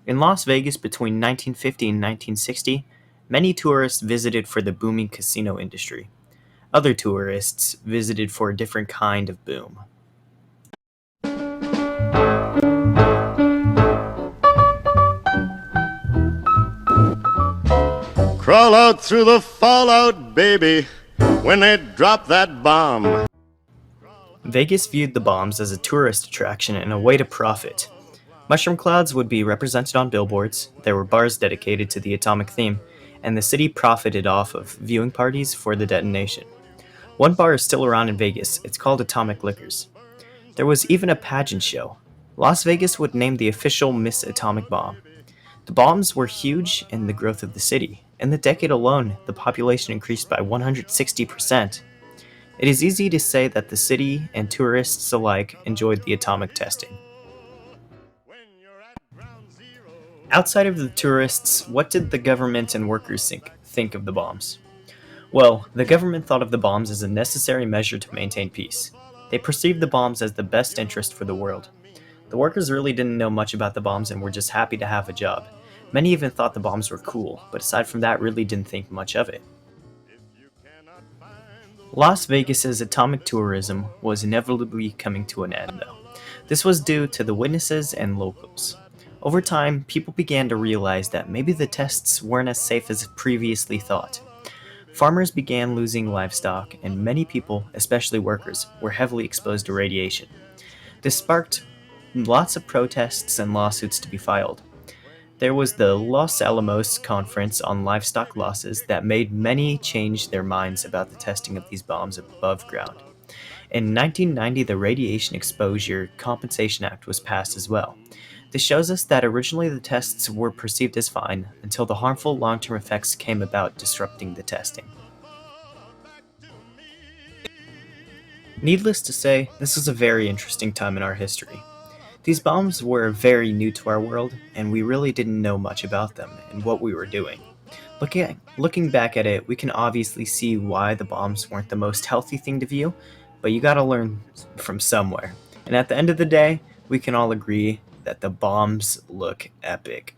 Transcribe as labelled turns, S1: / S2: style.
S1: In Las Vegas between 1950 and 1960, many tourists visited for the booming casino industry. Other tourists visited for a different kind of boom.
S2: Crawl out through the fallout, baby, when they drop that bomb.
S1: Vegas viewed the bombs as a tourist attraction and a way to profit. Mushroom clouds would be represented on billboards, there were bars dedicated to the atomic theme, and the city profited off of viewing parties for the detonation. One bar is still around in Vegas, it's called Atomic Liquors. There was even a pageant show. Las Vegas would name the official Miss Atomic Bomb. The bombs were huge in the growth of the city. In the decade alone, the population increased by 160%. It is easy to say that the city and tourists alike enjoyed the atomic testing. Outside of the tourists, what did the government and workers think of the bombs? Well, the government thought of the bombs as a necessary measure to maintain peace. They perceived the bombs as the best interest for the world. The workers really didn't know much about the bombs and were just happy to have a job. Many even thought the bombs were cool, but aside from that, really didn't think much of it. Las Vegas's atomic tourism was inevitably coming to an end, though. This was due to the witnesses and locals. Over time, people began to realize that maybe the tests weren't as safe as previously thought. Farmers began losing livestock, and many people, especially workers, were heavily exposed to radiation. This sparked lots of protests and lawsuits to be filed. There was the Los Alamos Conference on Livestock Losses that made many change their minds about the testing of these bombs above ground. In 1990, the Radiation Exposure Compensation Act was passed as well. This shows us that originally the tests were perceived as fine until the harmful long-term effects came about disrupting the testing. Needless to say, this was a very interesting time in our history. These bombs were very new to our world, and we really didn't know much about them and what we were doing. Looking back at it, we can obviously see why the bombs weren't the most healthy thing to view, but you gotta learn from somewhere. And at the end of the day, we can all agree that the bombs look epic.